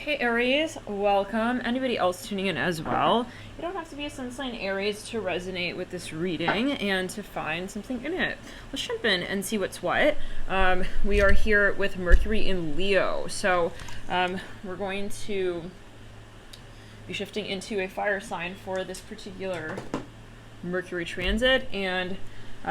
Hey Aries, welcome. Anybody else tuning in as well? You don't have to be a sun sign Aries to resonate with this reading and to find something in it. Let's jump in and see what's what. We are here with Mercury in Leo, so we're going to be shifting into a fire sign for this particular Mercury transit, and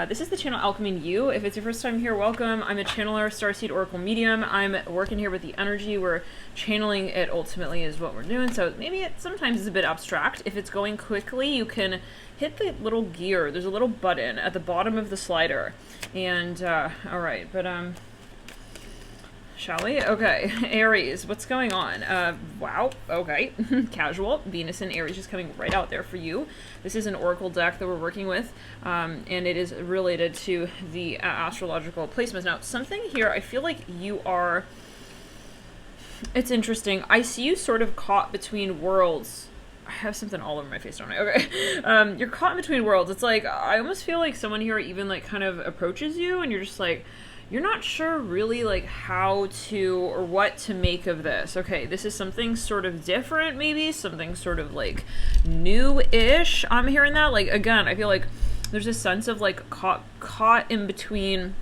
this is the channel Alcheming You. If it's your first time here, welcome. I'm a channeler, starseed oracle medium. I'm working here with the energy. We're channeling it ultimately is what we're doing. So maybe it sometimes is a bit abstract. If it's going quickly, you can hit the little gear. There's a little button at the bottom of the slider. And, all right, but, shall we? Okay, Aries, what's going on? Wow, okay, casual. Venus and Aries just coming right out there for you. This is an oracle deck that we're working with, and it is related to the astrological placements. Now, something here, I feel like you are, it's interesting. I see you sort of caught between worlds. I have something all over my face, don't I? Okay. You're caught in between worlds. It's like, I almost feel like someone here even like kind of approaches you and you're just like, you're not sure really like how to or what to make of this. Okay, this is something sort of different, maybe something sort of like new-ish. I'm hearing that. Like, again, I feel like there's a sense of like caught in between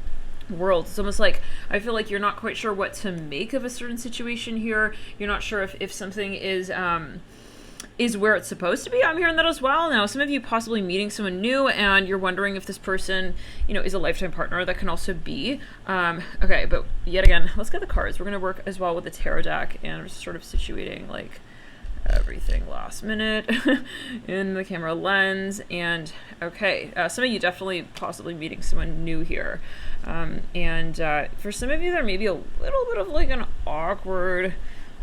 worlds. It's almost like I feel like you're not quite sure what to make of a certain situation here. You're not sure if something is where it's supposed to be. I'm hearing that as well. Now, some of you possibly meeting someone new and you're wondering if this person, you know, is a lifetime partner. That can also be. Okay, but yet again, let's get the cards. We're going to work as well with the tarot deck and just sort of situating like everything last minute in the camera lens. And okay, some of you definitely possibly meeting someone new here. For some of you, there may be a little bit of like an awkward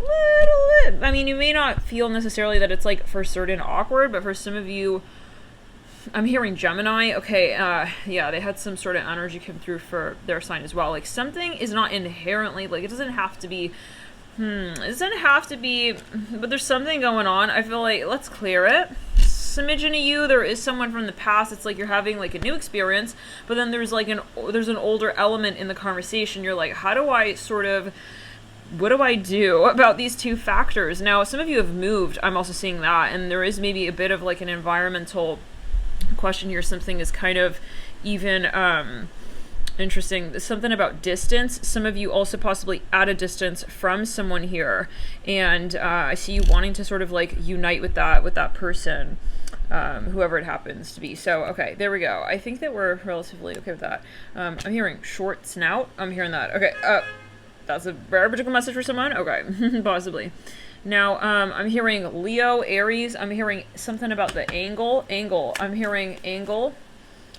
little bit. I mean, you may not feel necessarily that it's like for certain awkward, but for some of you, I'm hearing Gemini. Okay, yeah, they had some sort of energy come through for their sign as well. Like something is not inherently, like it doesn't have to be, it doesn't have to be, but there's something going on. I feel like, let's clear it. Smidgen of you, there is someone from the past. It's like you're having like a new experience, but then there's like there's an older element in the conversation. You're like, how do I sort of, what do I do about these two factors? Now, some of you have moved. I'm also seeing that. And there is maybe a bit of like an environmental question here. Something is kind of even interesting. Something about distance. Some of you also possibly at a distance from someone here. And I see you wanting to sort of like unite with that person. Whoever it happens to be. So, okay, there we go. I think that we're relatively okay with that. I'm hearing short snout. I'm hearing that. Okay, that's a very particular message for someone? Okay, possibly. Now, I'm hearing Leo, Aries. I'm hearing something about the angle. I'm hearing angle.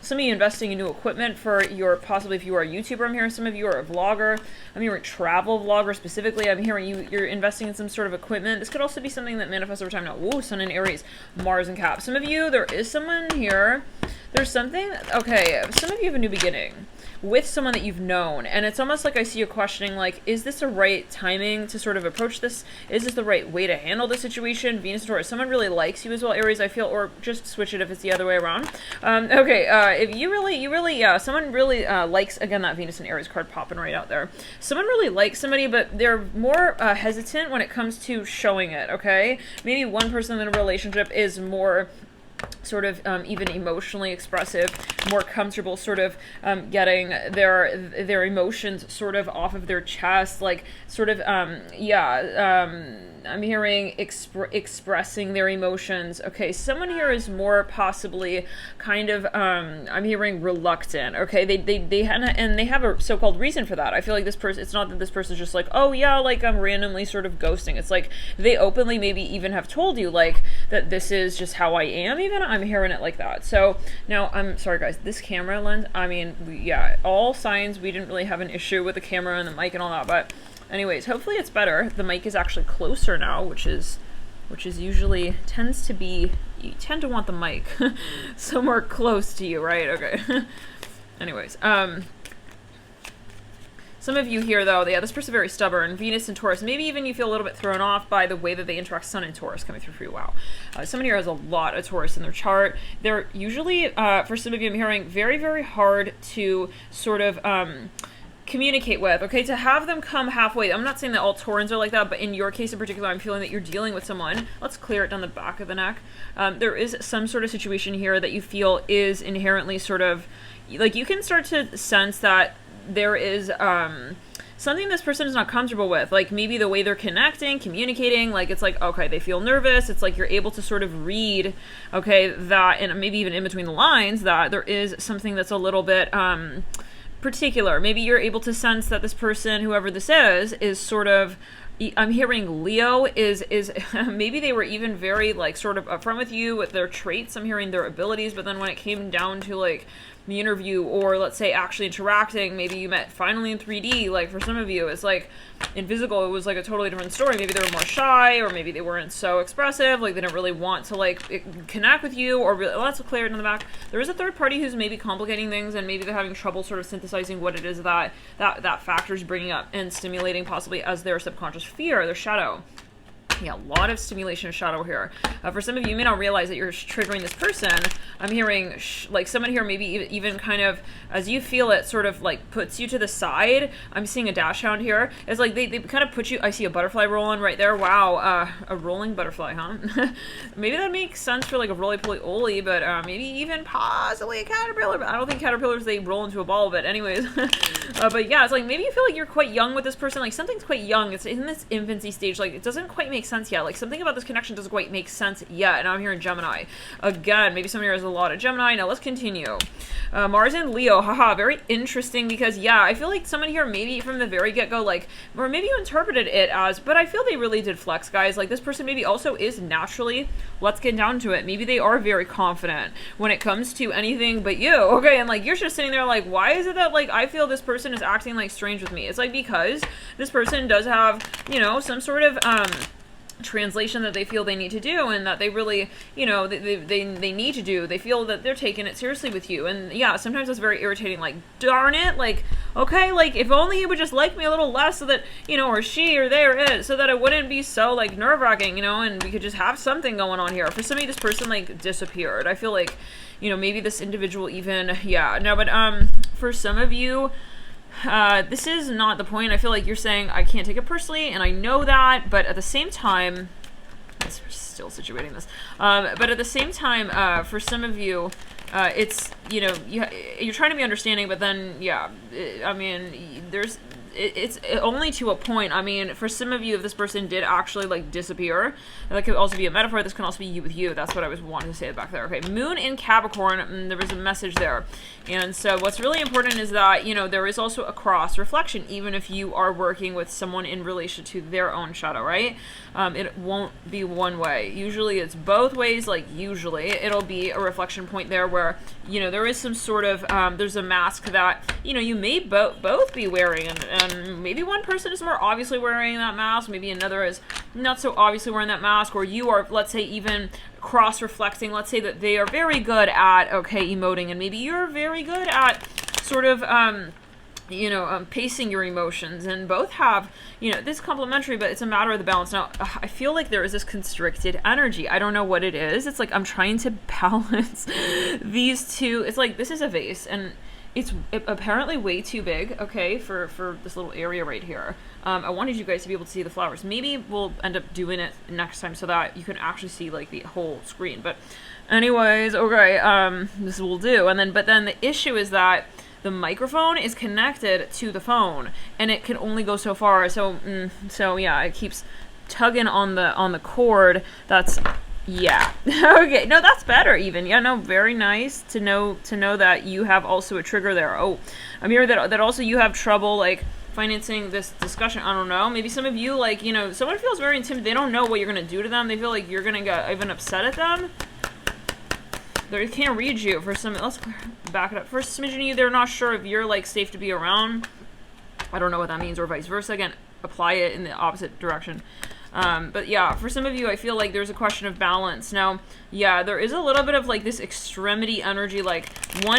Some of you investing in new equipment for your, possibly if you are a YouTuber, I'm hearing some of you are a vlogger. I'm hearing travel vlogger specifically. I'm hearing you're investing in some sort of equipment. This could also be something that manifests over time. Now, whoa, Sun in Aries, Mars and Cap. Some of you, there is someone here. There's something, okay, some of you have a new beginning with someone that you've known, and it's almost like I see you questioning, like, is this the right timing to sort of approach this? Is this the right way to handle the situation? Venus and Taurus, someone really likes you as well, Aries, I feel, or just switch it if it's the other way around. If you really, someone really likes, again, that Venus and Aries card popping right out there. Someone really likes somebody, but they're more hesitant when it comes to showing it, okay? Maybe one person in a relationship is more sort of even emotionally expressive, more comfortable sort of getting their emotions sort of off of their chest, like sort of I'm hearing expressing their emotions. Okay, someone here is more possibly kind of I'm hearing reluctant. Okay, they have a so-called reason for that. I feel like this person, it's not that this person's just like, oh yeah, like I'm randomly sort of ghosting. It's like they openly maybe even have told you like that this is just how I am. Even I'm hearing it like that. So now I'm sorry guys, this camera lens, I mean, yeah, all signs, we didn't really have an issue with the camera and the mic and all that, but anyways, hopefully it's better. The mic is actually closer now, which is usually tends to be, you tend to want the mic somewhere close to you, right? Okay. Anyways, some of you here, though, yeah, this person's very stubborn. Venus and Taurus. Maybe even you feel a little bit thrown off by the way that they interact. Sun and Taurus coming through for you. Wow. Someone here has a lot of Taurus in their chart. They're usually, for some of you, I'm hearing very, very hard to sort of communicate with, okay, to have them come halfway. I'm not saying that all Taurans are like that, but in your case in particular, I'm feeling that you're dealing with someone. Let's clear it down the back of the neck. There is some sort of situation here that you feel is inherently sort of, like, you can start to sense that there is something this person is not comfortable with, like maybe the way they're connecting, communicating, like it's like, okay, they feel nervous. It's like you're able to sort of read, okay, that, and maybe even in between the lines, that there is something that's a little bit particular. Maybe you're able to sense that this person, whoever this is sort of, I'm hearing Leo is maybe they were even very like sort of upfront with you with their traits. I'm hearing their abilities, but then when it came down to like the interview, or let's say actually interacting, maybe you met finally in 3D, like for some of you, it's like in physical, it was like a totally different story. Maybe they were more shy, or maybe they weren't so expressive, like they didn't really want to like connect with you, or really, let's clear it in the back. There is a third party who's maybe complicating things, and maybe they're having trouble sort of synthesizing what it is that factor's bringing up and stimulating possibly as their subconscious fear, their shadow. Yeah, a lot of stimulation of shadow here. For some of you may not realize that you're triggering this person. I'm hearing like someone here maybe even kind of, as you feel it, sort of like puts you to the side. I'm seeing a dash hound here. It's like they kind of put you, I see a butterfly rolling right there. Wow, a rolling butterfly, huh? Maybe that makes sense for like a roly-poly-oly, but maybe even possibly a caterpillar. But I don't think caterpillars, they roll into a ball, but anyways. But yeah, it's like maybe you feel like you're quite young with this person. Like something's quite young. It's in this infancy stage. Like it doesn't quite make sense yet. Like something about this connection doesn't quite make sense yet. And I'm hearing Gemini. Again, maybe somebody has a lot of Gemini. Now let's continue. Mars and Leo. Haha, very interesting, because yeah, I feel like someone here maybe from the very get-go, like, or maybe you interpreted it as, but I feel they really did flex, guys. Like this person maybe also is naturally, let's get down to it, maybe they are very confident when it comes to anything but you. Okay, and like you're just sitting there like, why is it that like I feel this person is acting like strange with me? It's like because this person does have, you know, some sort of translation that they feel they need to do, and that they really, you know, they need to do. They feel that they're taking it seriously with you, and yeah, sometimes that's very irritating. Like, darn it, like, okay, like if only he would just like me a little less, so that, you know, or she or they or it, so that it wouldn't be so like nerve-wracking, you know, and we could just have something going on here. For somebody, this person like disappeared. I feel like, you know, maybe this individual even, yeah, no, but for some of you, this is not the point. I feel like you're saying, I can't take it personally, and I know that, but at the same time, we're still situating this, but at the same time, for some of you, it's, you know, you're trying to be understanding, but then, yeah, I mean, it's only to a point. I mean, for some of you, if this person did actually like disappear, that could also be a metaphor. This can also be you with you. That's what I was wanting to say back there. Okay, Moon in Capricorn, there was a message there. And so what's really important is that, you know, there is also a cross reflection, even if you are working with someone in relation to their own shadow, right? It won't be one way. Usually it's both ways. Like usually it'll be a reflection point there where, you know, there is some sort of, there's a mask that, you know, you may both be wearing, and maybe one person is more obviously wearing that mask, maybe another is not so obviously wearing that mask, or you are, let's say, even cross-reflecting. Let's say that they are very good at, okay, emoting, and maybe you're very good at sort of, you know, pacing your emotions, and both have, you know, this complementary, but it's a matter of the balance. Now, I feel like there is this constricted energy. I don't know what it is. It's like I'm trying to balance these two. It's like this is a vase, and it's apparently way too big, okay, for this little area right here. I wanted you guys to be able to see the flowers. Maybe we'll end up doing it next time so that you can actually see like the whole screen. But anyways, okay, this will do. And then, but then the issue is that the microphone is connected to the phone, and it can only go so far. So, so yeah, it keeps tugging on the cord. That's, yeah. Okay, no, that's better even. Yeah, no, very nice to know that you have also a trigger there. Oh, I'm hearing that also you have trouble like financing this discussion. I don't know. Maybe some of you, like, you know, someone feels very intimidated. They don't know what you're gonna do to them. They feel like you're gonna get even upset at them. They can't read you. For some, let's back it up. For a smidgen of you, they're not sure if you're like safe to be around. I don't know what that means, or vice versa. Again, apply it in the opposite direction. But yeah, for some of you, I feel like there's a question of balance. Now, yeah, there is a little bit of like this extremity energy, like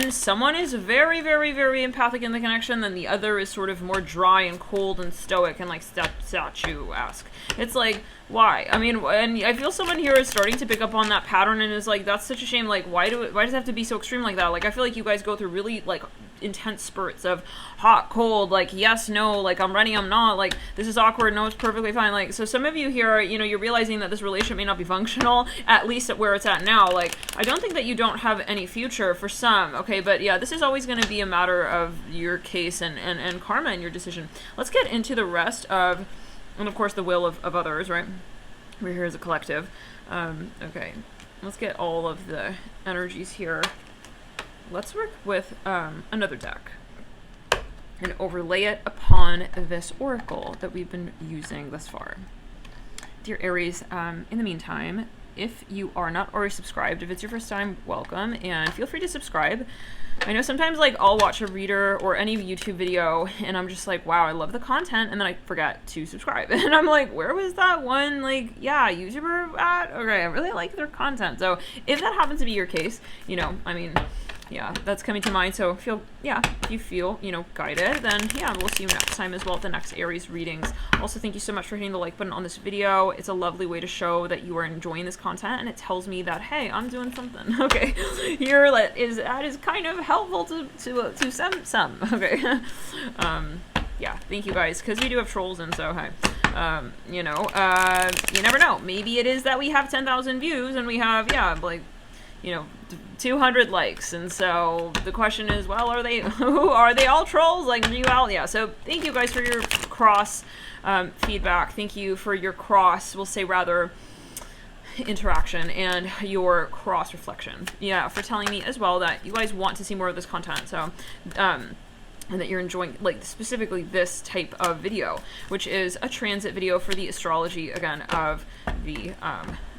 someone is very, very, very empathic in the connection, then the other is sort of more dry and cold and stoic and like statue-esque. It's like, why? I mean, and I feel someone here is starting to pick up on that pattern and is like, that's such a shame. Like, why does it have to be so extreme like that? Like, I feel like you guys go through really like intense spurts of hot, cold, like yes, no, like I'm ready, I'm not, like this is awkward, no, it's perfectly fine. Like, so some of you here, you know, you're realizing that this relationship may not be functional, at least at where it's at now. Like, I don't think that you don't have any future for some, okay? But yeah, this is always going to be a matter of your case and karma and your decision. Let's get into the rest of, and of course the will of others, right? We're here as a collective. Okay, let's get all of the energies here. Let's work with another deck and overlay it upon this oracle that we've been using thus far. Dear Aries, in the meantime, if you are not already subscribed, if it's your first time, welcome, and feel free to subscribe. I know sometimes, like, I'll watch a reader or any YouTube video, and I'm just like, wow, I love the content, and then I forget to subscribe. And I'm like, where was that one, like, yeah, YouTuber at? Okay, I really like their content. So if that happens to be your case, you know, I mean, yeah, that's coming to mind. So if you feel, you know, guided, then yeah, we'll see you next time as well at the next Aries readings. Also, thank you so much for hitting the like button on this video. It's a lovely way to show that you are enjoying this content, and it tells me that, hey, I'm doing something. Okay, that is kind of helpful to some. Okay, yeah, thank you guys, because we do have trolls, and so hey, you know, you never know. Maybe it is that we have 10,000 views and we have, yeah, like, you know, 200 likes, and so the question is, well, are they all trolls? Like, are you all? Yeah. So thank you guys for your cross feedback. Thank you for your cross, we'll say rather, interaction and your cross reflection. Yeah, for telling me as well that you guys want to see more of this content. So and that you're enjoying, like, specifically this type of video, which is a transit video for the astrology, again, of the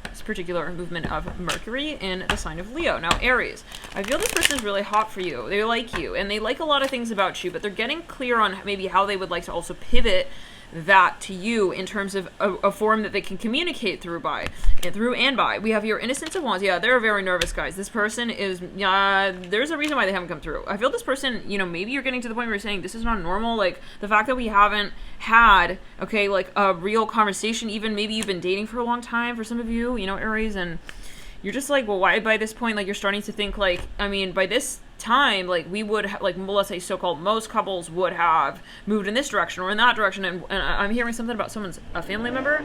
this particular movement of Mercury in the sign of Leo. Now, Aries, I feel this person is really hot for you. They like you, and they like a lot of things about you, but they're getting clear on maybe how they would like to also pivot that to you in terms of a form that they can communicate through and by. We have your Innocence of Wands. Yeah, they're very nervous, guys. This person is, there's a reason why they haven't come through. I feel this person, you know, maybe you're getting to the point where you're saying, this is not normal. Like, the fact that we haven't had, okay, like, a real conversation, even maybe you've been dating for a long time for some of you, you know, Aries, and you're just like, well, why by this point, like, you're starting to think, like, I mean, by this time, like, we would like, let's say so-called most couples would have moved in this direction or in that direction, and I'm hearing something about someone's a family member,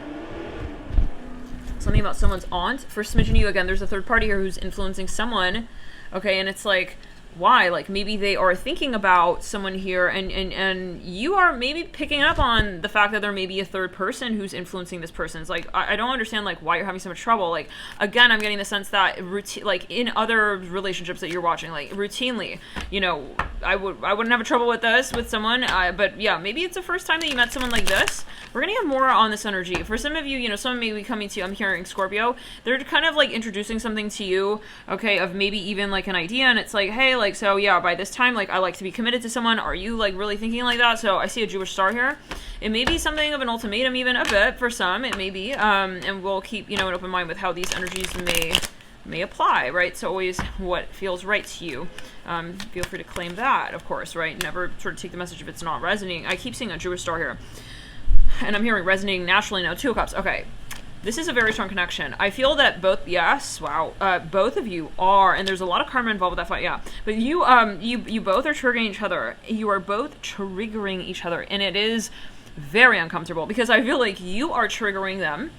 something about someone's aunt. For smidgen you, again, there's a third party here who's influencing someone, okay, and it's like, why? Like, maybe they are thinking about someone here, and you are maybe picking up on the fact that there may be a third person who's influencing this person. It's like, I don't understand, like, why you're having so much trouble. Like, again, I'm getting the sense that like, in other relationships that you're watching, like, routinely, you know, I wouldn't have a trouble with this with someone, but yeah, maybe it's the first time that you met someone like this. We're gonna have more on this energy. For some of you, you know, someone may be coming to you, I'm hearing Scorpio, they're kind of like introducing something to you, okay, of maybe even like an idea, and it's like, hey, like, so yeah, by this time, like, I like to be committed to someone. Are you, like, really thinking like that? So I see a Jewish star here. It may be something of an ultimatum, even a bit for some, it may be, and we'll keep, you know, an open mind with how these energies may apply, right? So always what feels right to you. Feel free to claim that, of course, right? Never sort of take the message if it's not resonating. I keep seeing a Jewish star here, and I'm hearing resonating naturally now. 2 of Cups. Okay. This is a very strong connection. I feel that both, yes, wow, both of you are, and there's a lot of karma involved with that fight, yeah. But you both are triggering each other. You are both triggering each other, and it is very uncomfortable because I feel like you are triggering them.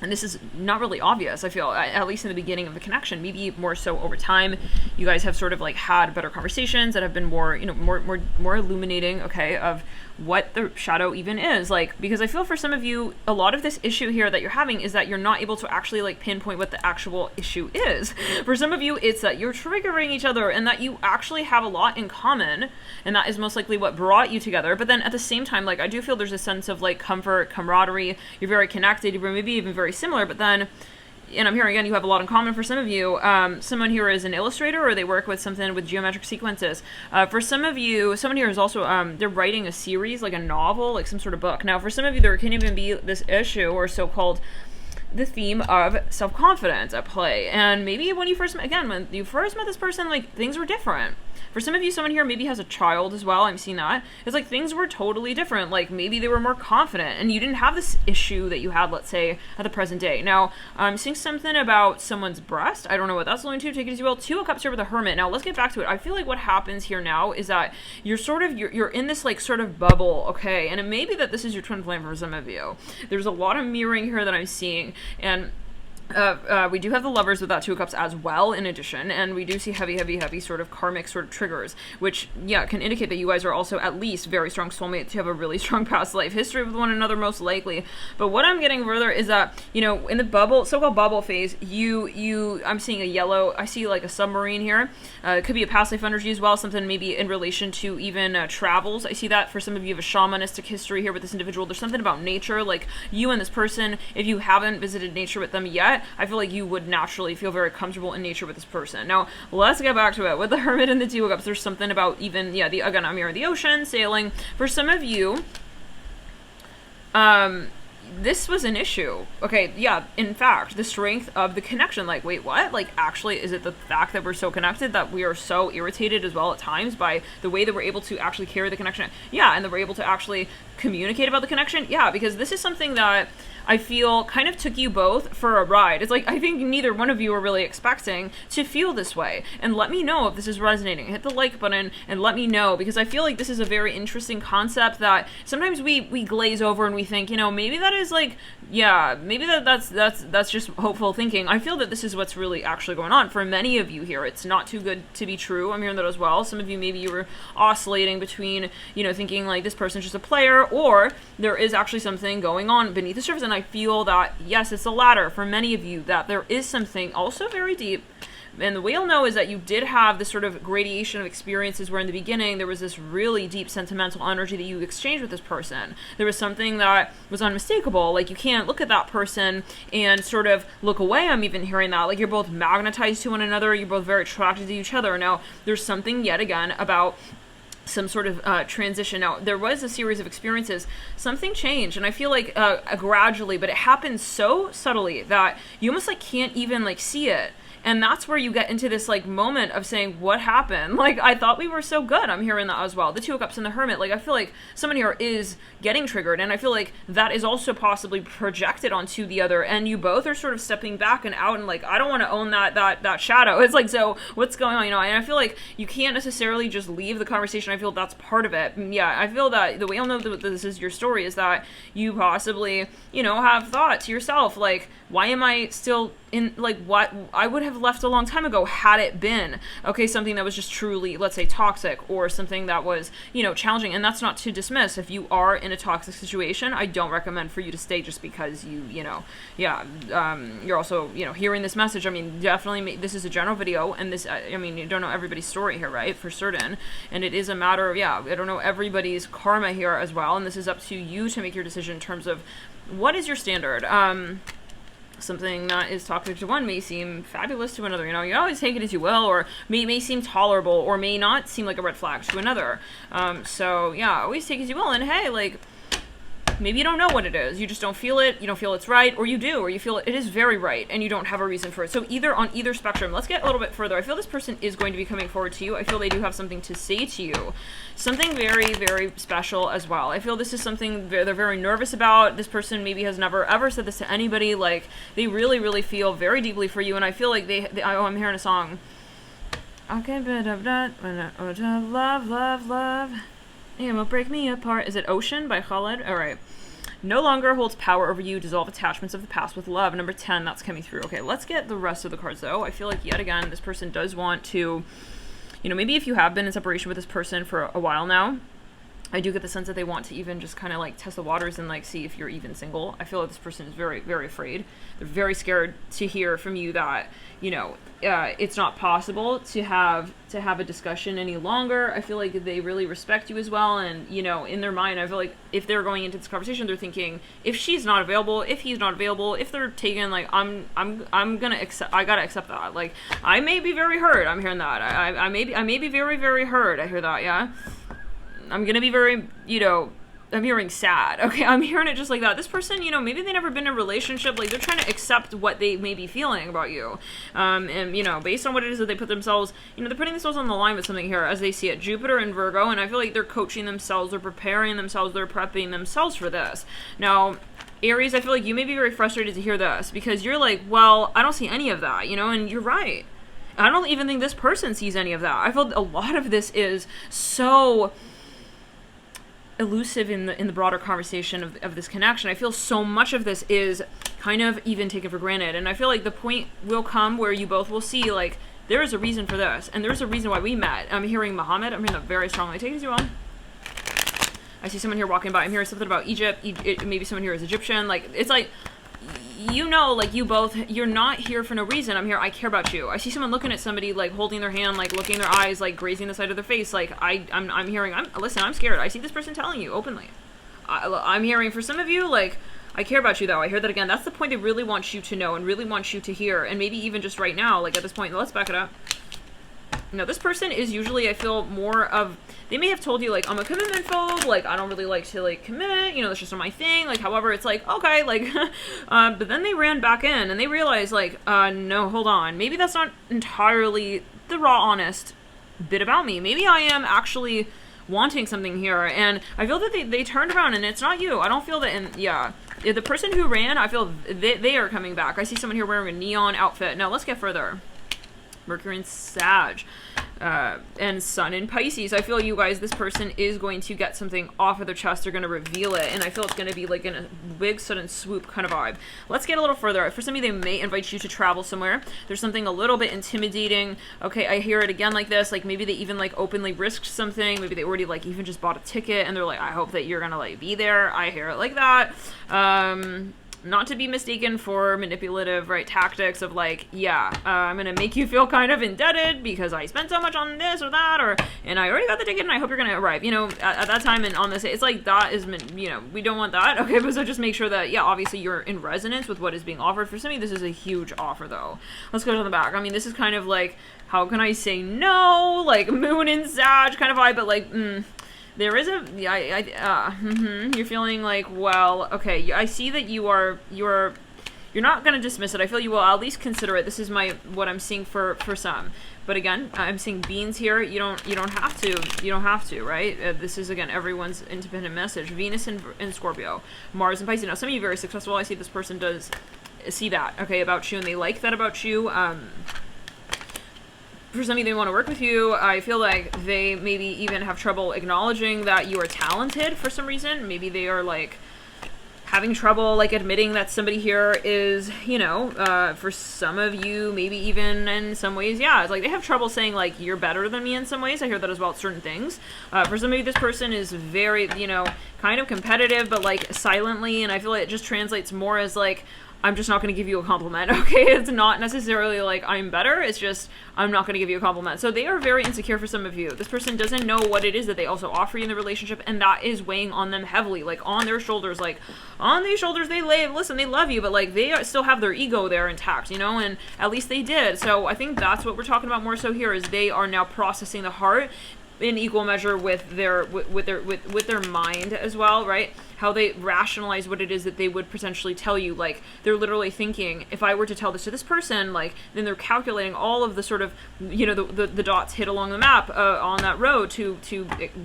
And this is not really obvious, I feel, at least in the beginning of the connection. Maybe more so over time, you guys have sort of like had better conversations that have been more, you know, more illuminating, okay, of what the shadow even is. Like, because I feel for some of you, a lot of this issue here that you're having is that you're not able to actually like pinpoint what the actual issue is. For some of you, it's that you're triggering each other and that you actually have a lot in common, and that is most likely what brought you together. But then at the same time, like, I do feel there's a sense of like comfort, camaraderie, you're very connected, you're maybe even very similar, but then, and I'm hearing again, you have a lot in common. For some of you, someone here is an illustrator, or they work with something with geometric sequences. For some of you, someone here is also, they're writing a series, like a novel, like some sort of book. Now, for some of you, there can even be this issue, or so-called the theme of self-confidence at play. And maybe when you first met, again, when you first met this person, like, things were different. For some of you, someone here maybe has a child as well. I'm seeing that. It's like things were totally different. Like maybe they were more confident and you didn't have this issue that you had, let's say, at the present day. Now, I'm seeing something about someone's breast. I don't know what that's going to. Take it as you will. Two of Cups here with the Hermit. Now, let's get back to it. I feel like what happens here now is that you're you're in this like sort of bubble, okay? And it may be that this is your twin flame for some of you. There's a lot of mirroring here that I'm seeing. And we do have the Lovers with that Two of Cups as well, in addition, and we do see heavy sort of karmic sort of triggers, which, yeah, can indicate that you guys are also at least very strong soulmates. You have a really strong past life history with one another, most likely. But what I'm getting further is that, you know, in the bubble, so-called bubble phase, I'm seeing a yellow, I see like a submarine here. It could be a past life energy as well, something maybe in relation to even travels. I see that for some of you have a shamanistic history here with this individual. There's something about nature, like you and this person, if you haven't visited nature with them yet, I feel like you would naturally feel very comfortable in nature with this person. Now, let's get back to it. With the Hermit and the Two of Cups, there's something about even, yeah, again, I'm here in the ocean, sailing. For some of you, this was an issue. Okay, yeah, in fact, the strength of the connection. Like, wait, what? Like, actually, is it the fact that we're so connected that we are so irritated as well at times by the way that we're able to actually carry the connection? Yeah, and that we're able to actually communicate about the connection? Yeah, because this is something that I feel kind of took you both for a ride. It's like, I think neither one of you were really expecting to feel this way. And let me know if this is resonating. Hit the like button and let me know, because I feel like this is a very interesting concept that sometimes we glaze over and we think, you know, maybe that is like, yeah, maybe that's just hopeful thinking. I feel that this is what's really actually going on for many of you here. It's not too good to be true. I'm hearing that as well. Some of you, maybe you were oscillating between, you know, thinking like this person's just a player, or there is actually something going on beneath the surface. And I feel that, yes, it's the latter for many of you, that there is something also very deep. And the way you'll know is that you did have this sort of gradation of experiences where in the beginning there was this really deep sentimental energy that you exchanged with this person. There was something that was unmistakable. Like, you can't look at that person and sort of look away. I'm even hearing that. Like, you're both magnetized to one another. You're both very attracted to each other. Now, there's something yet again about some sort of transition. Now, there was a series of experiences. Something changed, and I feel like gradually, but it happened so subtly that you almost like can't even like see it. And that's where you get into this like moment of saying, what happened? Like, I thought we were so good. I'm hearing that as well. The Two of Cups and the Hermit. Like, I feel like someone here is getting triggered, and I feel like that is also possibly projected onto the other, and you both are sort of stepping back and out and like, I don't want to own that shadow. It's like, so what's going on, you know? And I feel like you can't necessarily just leave the conversation. I feel that's part of it. Yeah, I feel that the way I'll know that this is your story is that you possibly, you know, have thought to yourself, like, why am I still in, like, what I would have left a long time ago had it been, okay, something that was just truly, let's say, toxic, or something that was, you know, challenging. And that's not to dismiss. If you are in a toxic situation, I don't recommend for you to stay just because you know, yeah, you're also, you know, hearing this message. I mean, definitely, this is a general video, and this, I mean, you don't know everybody's story here, right, for certain, and it is a matter of, yeah, I don't know everybody's karma here as well, and this is up to you to make your decision in terms of what is your standard. Something that is toxic to one may seem fabulous to another. You know, you always take it as you will, or may seem tolerable, or may not seem like a red flag to another. So yeah, always take it as you will. And hey, like, maybe you don't know what it is. You just don't feel it. You don't feel it's right, or you do, or you feel it is very right, and you don't have a reason for it. So either on either spectrum. Let's get a little bit further. I feel this person is going to be coming forward to you. I feel they do have something to say to you. Something very, very special as well. I feel this is something they're very nervous about. This person maybe has never ever said this to anybody. Like, they really, really feel very deeply for you, and I feel like oh, I'm hearing a song. Okay, bit of that, love. It will break me apart. Is it Ocean by Khaled? All right. No longer holds power over you. Dissolve attachments of the past with love. Number 10, that's coming through. Okay, let's get the rest of the cards, though. I feel like, yet again, this person does want to, you know, maybe if you have been in separation with this person for a while now, I do get the sense that they want to even just kind of like test the waters and like see if you're even single. I feel like this person is very, very afraid. They're very scared to hear from you that, you know, it's not possible to have a discussion any longer. I feel like they really respect you as well, and you know, in their mind, I feel like if they're going into this conversation, they're thinking, if she's not available, if he's not available, if they're taken, like I'm gonna accept. I gotta accept that. Like, I may be very hurt. I'm hearing that. I may be very, very hurt. I hear that. Yeah. I'm gonna be very, you know, I'm hearing sad. Okay, I'm hearing it just like that. This person, you know, maybe they've never been in a relationship. Like, they're trying to accept what they may be feeling about you. And, you know, based on what it is that they put themselves, you know, they're putting themselves on the line with something here as they see it. Jupiter and Virgo, and I feel like they're coaching themselves, they're preparing themselves, they're prepping themselves for this. Now, Aries, I feel like you may be very frustrated to hear this because you're like, well, I don't see any of that, you know, and you're right. I don't even think this person sees any of that. I feel a lot of this is so elusive in the broader conversation of this connection. I feel so much of this is kind of even taken for granted. And I feel like the point will come where you both will see, like, there is a reason for this. And there's a reason why we met. I'm hearing Muhammad. I'm hearing that very strongly. Take it as you will. I see someone here walking by. I'm hearing something about Egypt. Maybe someone here is Egyptian. Like, it's like, you know, like, you both, you're not here for no reason. I'm here, I care about you. I see someone looking at somebody, like, holding their hand, like, looking in their eyes, like, grazing the side of their face. Like, I'm hearing, listen, I'm scared. I see this person telling you openly. I'm hearing, for some of you, like, I care about you, though. I hear that again. That's the point they really want you to know and really want you to hear. And maybe even just right now, like, at this point, let's back it up. No, this person is usually, I feel, more of, they may have told you, like, I'm a commitment phobe, like, I don't really like to, like, commit, you know, that's just not my thing, like, however, it's like, okay, like, but then they ran back in, and they realized, like, no, hold on, maybe that's not entirely the raw, honest bit about me, maybe I am actually wanting something here, and I feel that they turned around, and it's not you, I don't feel that, and, yeah, the person who ran, I feel they are coming back. I see someone here wearing a neon outfit. Now, let's get further. Mercury and Sag, and Sun in Pisces. I feel you guys, this person is going to get something off of their chest. They're going to reveal it, and I feel it's going to be like in a big sudden swoop kind of vibe. Let's get a little further. For some of you, they may invite you to travel somewhere. There's something a little bit intimidating. Okay, I hear it again like this. Like, maybe they even, like, openly risked something. Maybe they already, like, even just bought a ticket, and they're like, I hope that you're going to, like, be there. I hear it like that. Not to be mistaken for manipulative, right, tactics of, like, yeah, I'm going to make you feel kind of indebted because I spent so much on this or that, and I already got the ticket and I hope you're going to arrive, you know, at that time and on this, it's like, that is, you know, we don't want that, okay, but so just make sure that, yeah, obviously you're in resonance with what is being offered. For some of you, this is a huge offer, though. Let's go to the back. I mean, this is kind of like, how can I say no, like, Moon and Sag kind of vibe, but, like, there is a, you're feeling like, well, okay, I see that you're not going to dismiss it. I feel you will at least consider it. This is what I'm seeing for some. But again, I'm seeing beings here. You don't have to, right? This is, again, everyone's independent message. Venus in Scorpio, Mars in Pisces. Now, some of you very successful. I see this person does see that, okay, about you, and they like that about you. For some of you, they want to work with you. I feel like they maybe even have trouble acknowledging that you are talented for some reason. Maybe they are, like, having trouble, like, admitting that somebody here is, you know, for some of you, maybe even in some ways, yeah, it's like they have trouble saying, like, you're better than me in some ways. I hear that as well at certain things. For some of you, this person is very, you know, kind of competitive, but, like, silently, and I feel like it just translates more as, like, I'm just not going to give you a compliment, okay? It's not necessarily like I'm better, it's just I'm not going to give you a compliment. So they are very insecure for some of you. This person doesn't know what it is that they also offer you in the relationship, and that is weighing on them heavily, like on their shoulders, like on these shoulders they listen, they love you, but like they still have their ego there intact, you know, and at least they did. So I think that's what we're talking about more so here, is they are now processing the heart in equal measure with their mind as well, right? How they rationalize what it is that they would potentially tell you. Like, they're literally thinking, if I were to tell this to this person, like, then they're calculating all of the sort of, you know, the dots hit along the map on that road to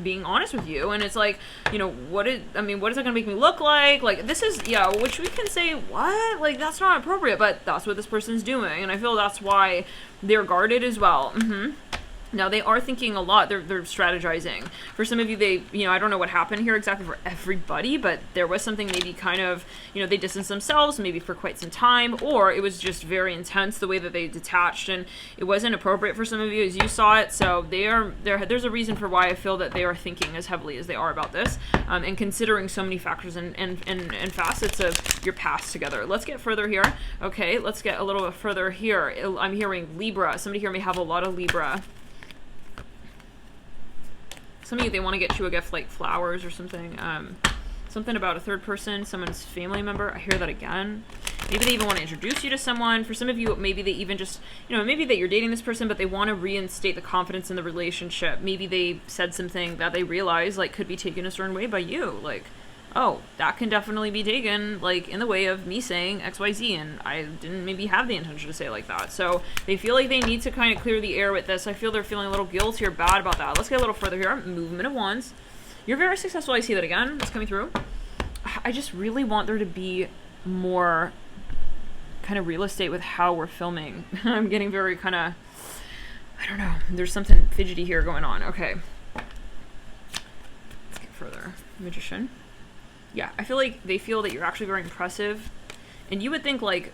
being honest with you. And it's like, you know, what is that going to make me look like? Like, this is, yeah, which we can say, what? Like, that's not appropriate, but that's what this person's doing. And I feel that's why they're guarded as well. Now, they are thinking a lot. They're strategizing. For some of you, they, you know, I don't know what happened here exactly for everybody, but there was something maybe kind of, you know, they distanced themselves maybe for quite some time, or it was just very intense the way that they detached, and it wasn't appropriate for some of you as you saw it. So there's a reason for why I feel that they are thinking as heavily as they are about this, and considering so many factors and facets of your past together. Let's get further here. Okay, let's get a little bit further here. I'm hearing Libra. Somebody here may have a lot of Libra. Some of you, they want to get you a gift like flowers or something. Something about a third person, someone's family member. I hear that again. Maybe they even want to introduce you to someone. For some of you, maybe they even just, maybe that you're dating this person, but they want to reinstate the confidence in the relationship. Maybe they said something that they realize, like, could be taken a certain way by you. Like, oh, that can definitely be taken, like, in the way of me saying XYZ, and I didn't maybe have the intention to say it like that. So they feel like they need to kind of clear the air with this. I feel they're feeling a little guilty or bad about that. Let's get a little further here. Movement of Wands. You're very successful. I see that again. It's coming through. I just really want there to be more kind of real estate with how we're filming. I'm getting very kind of, I don't know. There's something fidgety here going on. Okay. Let's get further. Magician. Yeah, I feel like they feel that you're actually very impressive. And you would think, like,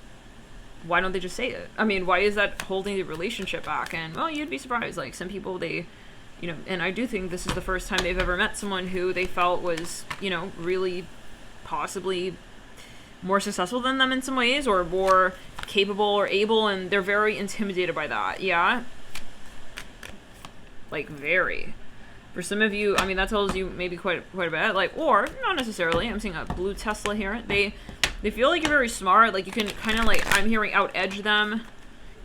why don't they just say it? I mean, why is that holding the relationship back? And, well, you'd be surprised. Like, some people, they, and I do think this is the first time they've ever met someone who they felt was, really possibly more successful than them in some ways, or more capable or able, and they're very intimidated by that. Yeah? Like, very. For some of you, I mean, that tells you maybe quite a bit. Like, or, not necessarily. I'm seeing a blue Tesla here. They feel like you're very smart. Like, you can kind of, like, I'm hearing out-edge them,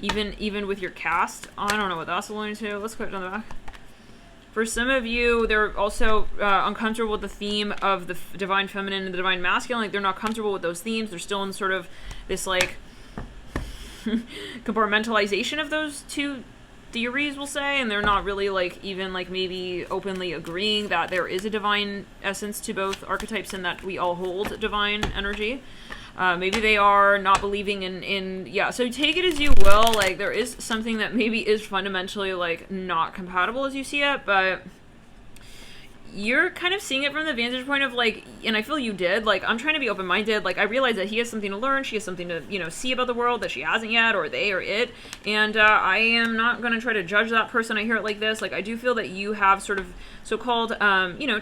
even with your cast. I don't know what that's alluding to. Let's go down the back. For some of you, they're also uncomfortable with the theme of the divine feminine and the divine masculine. Like, they're not comfortable with those themes. They're still in sort of this, like, compartmentalization of those two theories, we'll say, and they're not really, like, even, like, maybe openly agreeing that there is a divine essence to both archetypes and that we all hold divine energy. Maybe they are not believing in, yeah, so take it as you will. Like, there is something that maybe is fundamentally, like, not compatible as you see it, but you're kind of seeing it from the vantage point of, like, and I feel you did, like, I'm trying to be open-minded. Like, I realize that he has something to learn, she has something to, see about the world that she hasn't yet, or they or it, and I am not going to try to judge that person. I hear it like this. Like, I do feel that you have sort of so-called,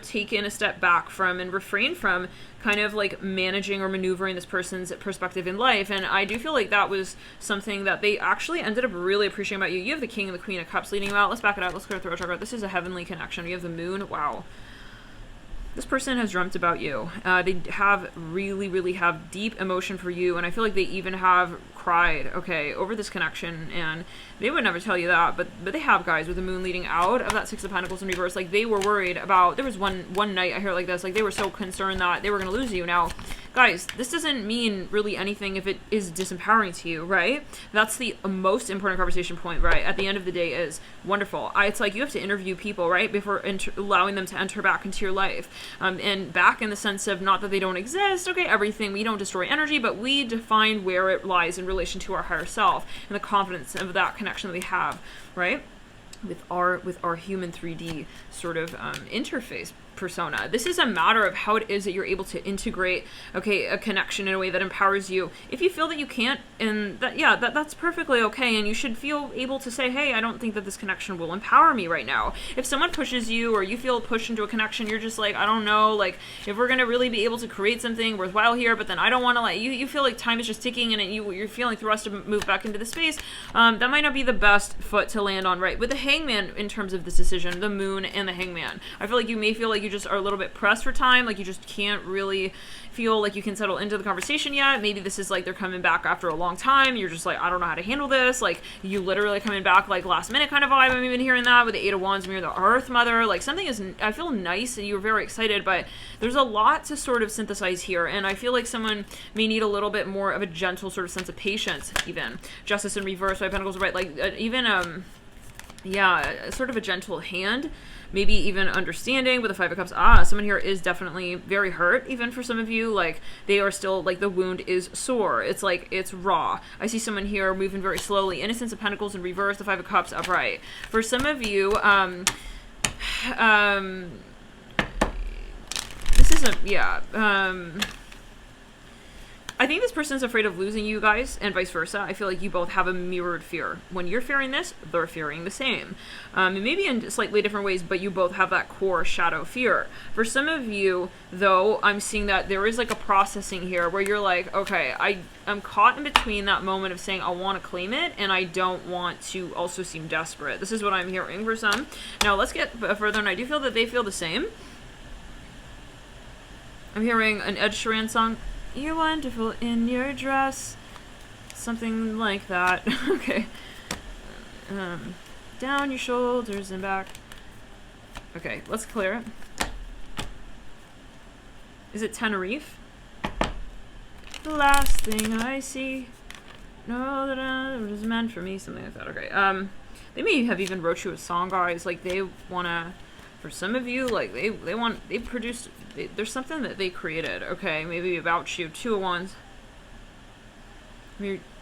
taken a step back from and refrained from kind of, like, managing or maneuvering this person's perspective in life, and I do feel like that was something that they actually ended up really appreciating about you. You have the King and the Queen of Cups leading you out. Let's back it up. Let's go to throat chakra. This is a heavenly connection. You have the Moon. Wow. This person has dreamt about you. They have really have deep emotion for you, and I feel like they even have cried, okay, over this connection, and they would never tell you that, but they have, guys, with the Moon leading out of that Six of Pentacles in reverse. Like, they were worried about, there was one night I hear it like this, like, they were so concerned that they were going to lose you. Now, guys, this doesn't mean really anything if it is disempowering to you, right? That's the most important conversation point, right? At the end of the day is wonderful. It's like you have to interview people, right, before allowing them to enter back into your life. And back in the sense of not that they don't exist, okay, everything, we don't destroy energy, but we define where it lies in relation to our higher self and the confidence of that connection that we have, right? With our human 3D sort of interface persona. This is a matter of how it is that you're able to integrate, okay, a connection in a way that empowers you. If you feel that you can't, and that, yeah, that's perfectly okay, and you should feel able to say, hey, I don't think that this connection will empower me right now. If someone pushes you, or you feel pushed into a connection, you're just like, I don't know, like, if we're gonna really be able to create something worthwhile here, but then I don't want to let you feel like time is just ticking, and you're feeling thrust to move back into the space, that might not be the best foot to land on, right? With the Hangman, in terms of this decision, the Moon and the Hangman, I feel like you may feel like you just are a little bit pressed for time, like you just can't really feel like you can settle into the conversation yet. Maybe this is like they're coming back after a long time, you're just like, I don't know how to handle this, like you literally coming back like last minute kind of vibe. I'm even hearing that with the Eight of Wands, you're the Earth Mother, like something is, I feel nice and you're very excited, but there's a lot to sort of synthesize here, and I feel like someone may need a little bit more of a gentle sort of sense of patience. Even Justice in reverse, Five of Pentacles, right, like even yeah, sort of a gentle hand, maybe even understanding with the Five of Cups. Someone here is definitely very hurt, even for some of you, like they are still, like the wound is sore, it's like it's raw. I see someone here moving very slowly. Innocence of Pentacles in reverse, the Five of Cups upright. For some of you, this is a, yeah, I think this person's afraid of losing you guys, and vice versa. I feel like you both have a mirrored fear. When you're fearing this, they're fearing the same. And maybe in slightly different ways, but you both have that core shadow fear. For some of you, though, I'm seeing that there is like a processing here where you're like, okay, I'm caught in between that moment of saying I want to claim it, and I don't want to also seem desperate. This is what I'm hearing for some. Now, let's get further, and I do feel that they feel the same. I'm hearing an Ed Sheeran song. You're wonderful in your dress. Something like that. Okay. Down your shoulders and back. Okay, let's clear it. Is it Tenerife? The last thing I see. Know that it was meant for me. Something like that. Okay. They may have even wrote you a song, guys. Like, they wanna... For some of you, like, they produced... there's something that they created, okay? Maybe about you. 2 of Wands.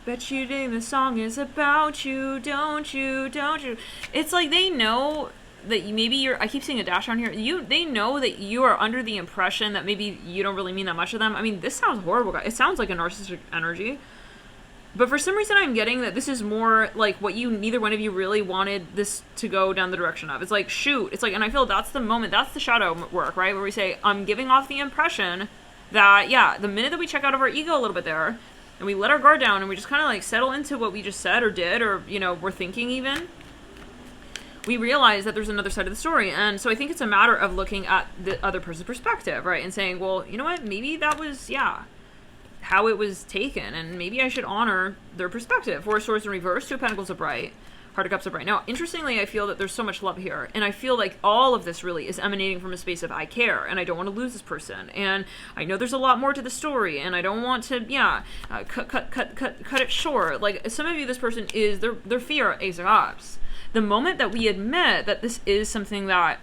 Bet you think the song is about you, don't you, don't you? It's like they know that maybe you're... I keep seeing a dash on here. They know that you are under the impression that maybe you don't really mean that much to them. I mean, this sounds horrible, guys. It sounds like a narcissistic energy. But for some reason, I'm getting that this is more like what neither one of you really wanted this to go down the direction of. It's like, shoot. It's like, and I feel that's the moment, that's the shadow work, right? Where we say, I'm giving off the impression that, yeah, the minute that we check out of our ego a little bit there, and we let our guard down, and we just kind of like settle into what we just said or did, or, you know, we're thinking even, we realize that there's another side of the story. And so I think it's a matter of looking at the other person's perspective, right? And saying, well, you know what? Maybe that was, yeah, how it was taken, and maybe I should honor their perspective. 4 of Swords in reverse, 2 of Pentacles upright, Heart of Cups upright. Now, interestingly, I feel that there's so much love here, and I feel like all of this really is emanating from a space of I care, and I don't want to lose this person, and I know there's a lot more to the story, and I don't want to, yeah, cut it short. Like, some of you, this person is their fear, Ace of Cups. The moment that we admit that this is something that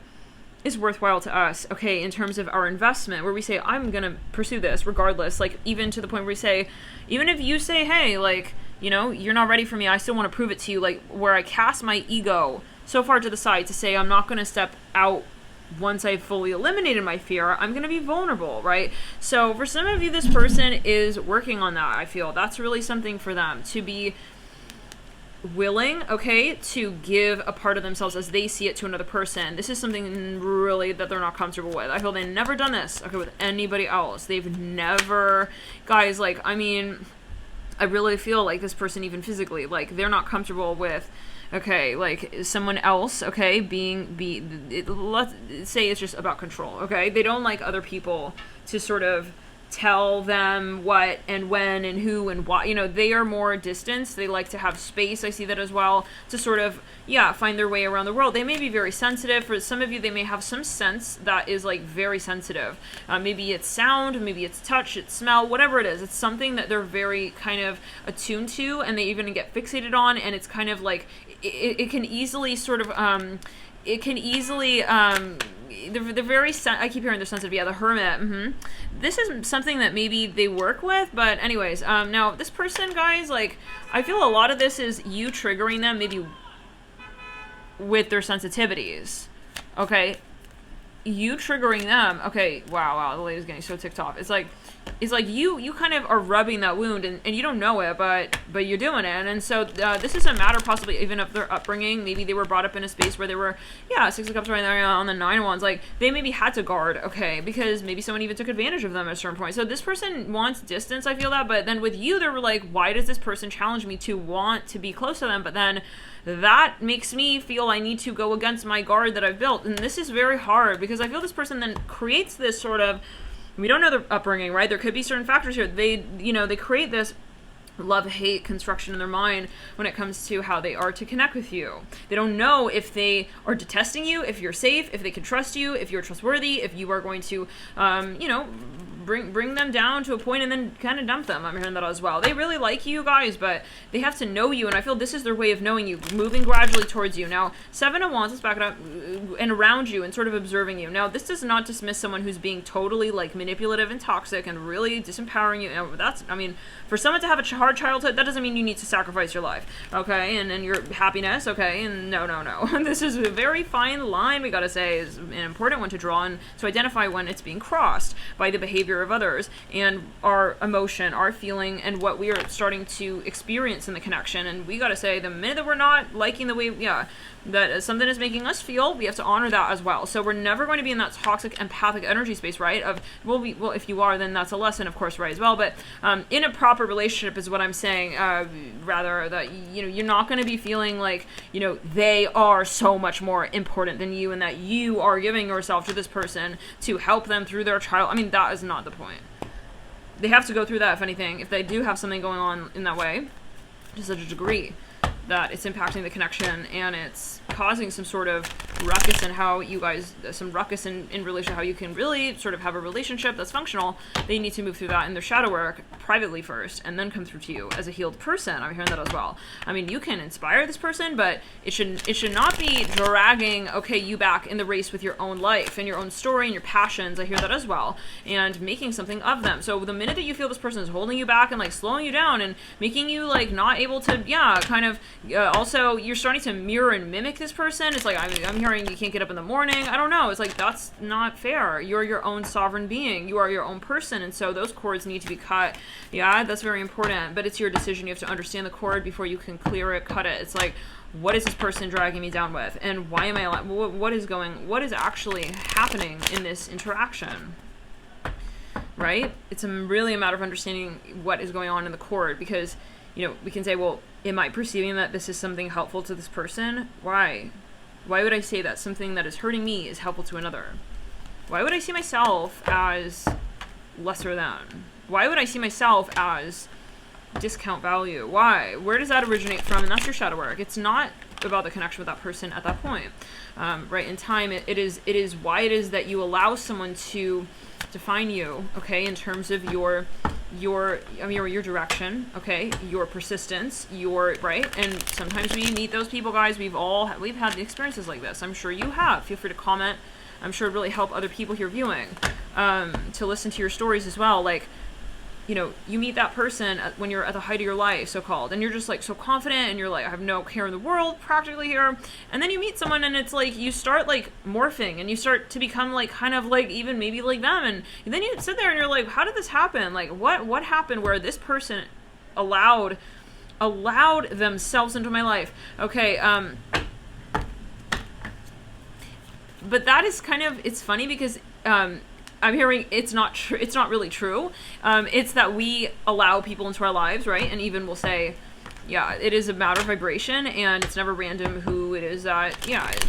is worthwhile to us, okay, in terms of our investment, where we say, I'm gonna pursue this regardless, like, even to the point where we say, even if you say, hey, like, you know, you're not ready for me, I still want to prove it to you, like, where I cast my ego so far to the side to say, I'm not gonna step out once I've fully eliminated my fear, I'm gonna be vulnerable, right? So for some of you, this person is working on that. I feel that's really something for them, to be willing, okay, to give a part of themselves as they see it to another person. This is something really that they're not comfortable with. I feel they've never done this, okay, with anybody else. They've never, guys, like, I mean, I really feel like this person, even physically, like, they're not comfortable with, okay, like, someone else, okay, let's say it's just about control, okay? They don't like other people to sort of tell them what and when and who and why. You know, they are more distanced. They like to have space. I see that as well, to sort of, yeah, find their way around the world. They may be very sensitive. For some of you, they may have some sense that is like very sensitive. Maybe it's sound, maybe it's touch, it's smell, whatever it is. It's something that they're very kind of attuned to, and they even get fixated on, and it's kind of like, it can easily sort of, they're very, I keep hearing they're sensitive. Yeah, the Hermit. This is something that maybe they work with, but anyways, now this person, guys, like, I feel a lot of this is you triggering them maybe with their sensitivities, okay? You triggering them, okay, wow, the lady's getting so ticked off. It's like you kind of are rubbing that wound, and you don't know it, but you're doing it. And so this is a matter possibly even of their upbringing. Maybe they were brought up in a space where they were, yeah, 6 of Cups right there on the 9 of Wands. Like, they maybe had to guard, okay, because maybe someone even took advantage of them at a certain point. So this person wants distance, I feel that, but then with you, they're like, why does this person challenge me to want to be close to them? But then that makes me feel I need to go against my guard that I've built. And this is very hard, because I feel this person then creates this sort of, we don't know their upbringing, right? There could be certain factors here. They, you know, they create this love-hate construction in their mind when it comes to how they are to connect with you. They don't know if they are detesting you, if you're safe, if they can trust you, if you're trustworthy, if you are going to, you know, bring them down to a point and then kind of dump them. I'm hearing that as well. They really like you guys, but they have to know you, and I feel this is their way of knowing you, moving gradually towards you. Now, 7 of Wands, let's back it up, and around you and sort of observing you. Now, this does not dismiss someone who's being totally, like, manipulative and toxic and really disempowering you. And that's, I mean, for someone to have a hard childhood, that doesn't mean you need to sacrifice your life, okay, and your happiness, okay, and no. This is a very fine line, we gotta say, is an important one to draw and to identify when it's being crossed by the behavior behavior of others and our emotion, our feeling, and what we are starting to experience in the connection. And we got to say, the minute that we're not liking the way, that something is making us feel, we have to honor that as well. So we're never going to be in that toxic empathic energy space, right? Of, well, if you are, then that's a lesson, of course, right, as well. But in a proper relationship is what I'm saying, rather, that, you're not going to be feeling like, they are so much more important than you, and that you are giving yourself to this person to help them through their trial. I mean, that is not the point. They have to go through that, if anything, if they do have something going on in that way, to such a degree that it's impacting the connection and it's causing some sort of ruckus in how you guys, some ruckus in relation, how you can really sort of have a relationship that's functional. They need to move through that in their shadow work privately first, and then come through to you as a healed person. I'm hearing that as well. I mean, you can inspire this person, but it should not be dragging, you back in the race with your own life and your own story and your passions. I hear that as well, and making something of them. So the minute that you feel this person is holding you back and like slowing you down and making you like not able to, also you're starting to mirror and mimic this person. It's like, I'm hearing you can't get up in the morning. I don't know. It's like, that's not fair. You're your own sovereign being. You are your own person. And so those cords need to be cut. Yeah, that's very important. But it's your decision. You have to understand the cord before you can clear it, cut it. It's like, what is this person dragging me down with? And why am I, what is actually happening in this interaction? Right? It's really a matter of understanding what is going on in the cord, because we can say, well, am I perceiving that this is something helpful to this person? Why? Why would I say that something that is hurting me is helpful to another? Why would I see myself as lesser than? Why would I see myself as discount value? Why? Where does that originate from? And that's your shadow work. It's not about the connection with that person at that point. Right in time, it is why it is that you allow someone to define you, in terms of your direction, your persistence, right? And sometimes we meet those people, guys. We've had the experiences like this. I'm sure you have. Feel free to comment. I'm sure it'd really help other people here viewing, to listen to your stories as well. Like, you meet that person when you're at the height of your life, so-called, and you're just like so confident, and you're like, I have no care in the world practically here. And then you meet someone, and it's like you start like morphing, and you start to become like kind of like even maybe like them, and then you sit there and you're like, how did this happen? Like, what happened where this person allowed themselves into my life? But that is kind of, it's funny because I'm hearing it's not true. It's not really true. It's that we allow people into our lives, right? And even we'll say, it is a matter of vibration, and it's never random who it is that,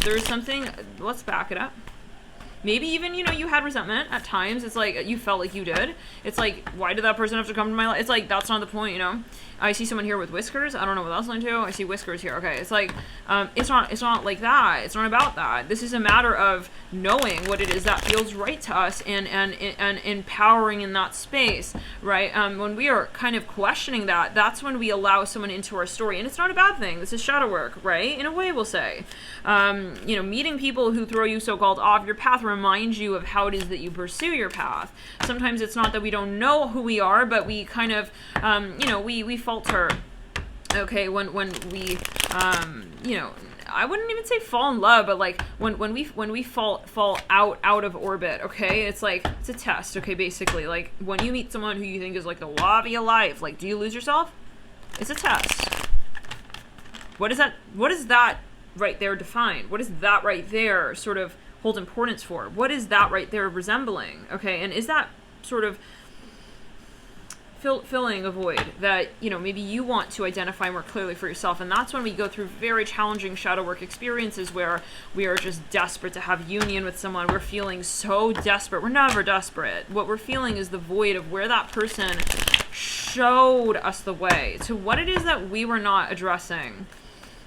there's something. Let's back it up. Maybe even, you had resentment at times. It's like you felt like you did. It's like, why did that person have to come to my life? It's like, that's not the point, I see someone here with whiskers. I don't know what else I'm to. I see whiskers here. Okay, it's like, it's not like that. It's not about that. This is a matter of knowing what it is that feels right to us, and empowering in that space, right? When we are kind of questioning that, that's when we allow someone into our story, and it's not a bad thing. This is shadow work, right? In a way, we'll say, meeting people who throw you so-called off your path remind you of how it is that you pursue your path. Sometimes it's not that we don't know who we are, but we kind of, we falter, when we, I wouldn't even say fall in love, but like when we fall out of orbit, it's like, it's a test, basically. Like when you meet someone who you think is like the love of your life, like, do you lose yourself? It's a test. What is that right there define? What is that right there sort of hold importance for? What is that right there resembling? And is that sort of filling a void that, maybe you want to identify more clearly for yourself? And that's when we go through very challenging shadow work experiences where we are just desperate to have union with someone. We're feeling so desperate. We're never desperate. What we're feeling is the void of where that person showed us the way to what it is that we were not addressing.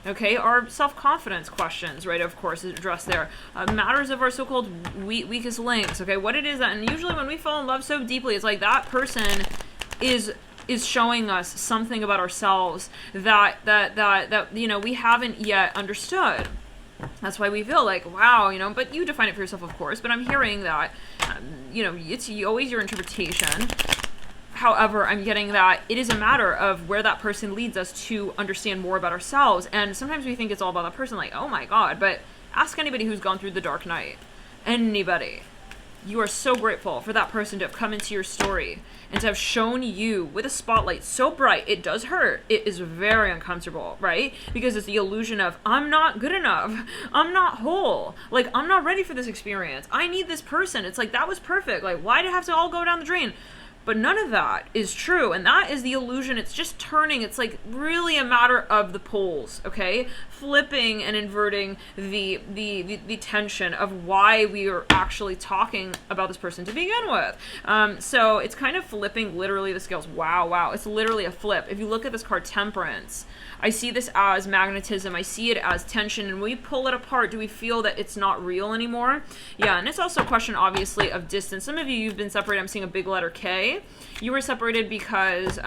Our self-confidence questions, right, of course, is addressed there. Matters of our so-called weakest links, what it is that, and usually when we fall in love so deeply, it's like that person is showing us something about ourselves that we haven't yet understood. That's why we feel like, wow, but you define it for yourself, of course, but I'm hearing that, it's always your interpretation. However, I'm getting that it is a matter of where that person leads us to understand more about ourselves. And sometimes we think it's all about that person, like, oh my God, but ask anybody who's gone through the dark night. Anybody. you are so grateful for that person to have come into your story and to have shown you with a spotlight so bright. It does hurt. It is very uncomfortable, right? Because it's the illusion of, I'm not good enough. I'm not whole. Like, I'm not ready for this experience. I need this person. It's like, that was perfect. Like, why did it have to all go down the drain? But none of that is true, and that is the illusion. It's just turning. It's like really a matter of the poles, okay? Flipping and inverting the tension of why we are actually talking about this person to begin with. So it's kind of flipping literally the scales. Wow. It's literally a flip. If you look at this card, Temperance, I see this as magnetism. I see it as tension. And when we pull it apart, do we feel that it's not real anymore? Yeah, and it's also a question, obviously, of distance. Some of you've been separated. I'm seeing a big letter K. You were separated because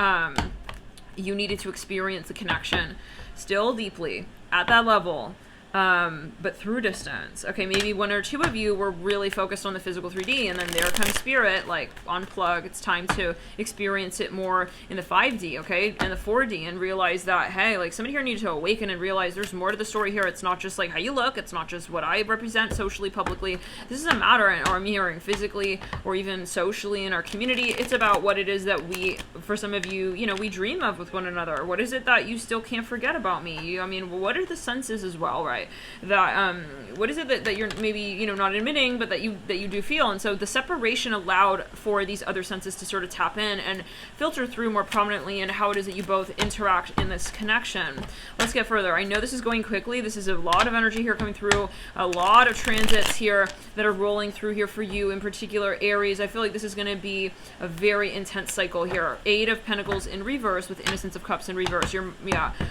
you needed to experience the connection still deeply at that level, but through distance. Okay, maybe one or two of you were really focused on the physical 3D, and then there comes spirit, like, unplug. It's time to experience it more in the 5D, okay, and the 4D, and realize that, hey, like, somebody here needed to awaken and realize there's more to the story here. It's not just, like, how you look. It's not just what I represent socially, publicly. This is a matter, or I'm hearing physically, or even socially in our community. It's about what it is that we, for some of you, you know, we dream of with one another. What is it that you still can't forget about me? I mean, what are the senses as well, right? That what is it that you're maybe, you know, not admitting, but that you do feel? And so the separation allowed for these other senses to sort of tap in and filter through more prominently, and how it is that you both interact in this connection. Let's get further. I know this is going quickly. This is a lot of energy here coming through, a lot of transits here that are rolling through here for you, in particular Aries. I feel like this is going to be a very intense cycle here. 8 of Pentacles in reverse with Innocence of Cups in reverse.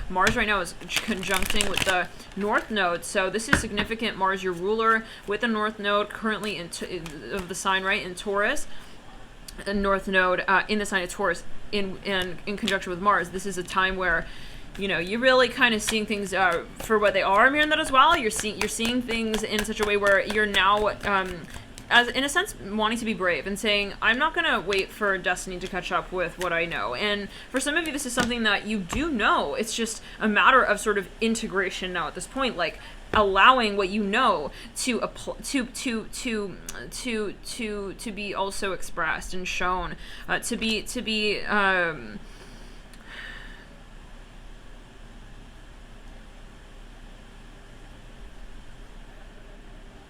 Mars right now is conjuncting with the North Node, so this is significant. Mars, your ruler, with the North Node currently of the sign, right, in Taurus. The North Node in the sign of Taurus in conjunction with Mars. This is a time where, you know, you're really kind of seeing things for what they are. I'm hearing that as well. You're seeing things in such a way where you're now as in a sense wanting to be brave and saying, I'm not gonna wait for destiny to catch up with what I know. And for some of you, this is something that you do know. It's just a matter of sort of integration now at this point, like allowing what you know to be also expressed and shown, to be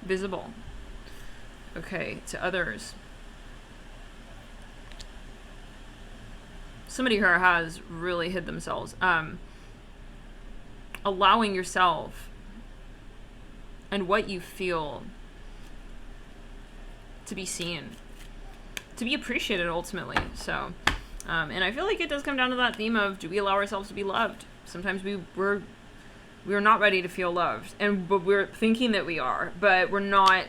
visible, okay, to others. Somebody here has really hid themselves. Allowing yourself and what you feel to be seen, to be appreciated ultimately. So, and I feel like it does come down to that theme of, do we allow ourselves to be loved? Sometimes we're not ready to feel loved, but we're thinking that we are, but we're not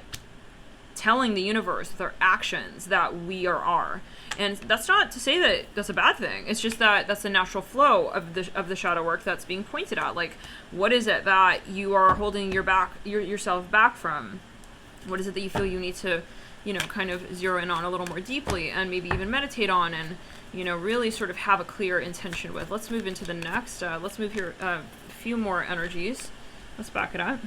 telling the universe with our actions that we are. And that's not to say that that's a bad thing. It's just that that's the natural flow of the shadow work that's being pointed at. Like, what is it that you are holding yourself back from? What is it that you feel you need to, you know, kind of zero in on a little more deeply, and maybe even meditate on, and, you know, really sort of have a clear intention with? Let's move into the next. Let's move here a few more energies. Let's back it up.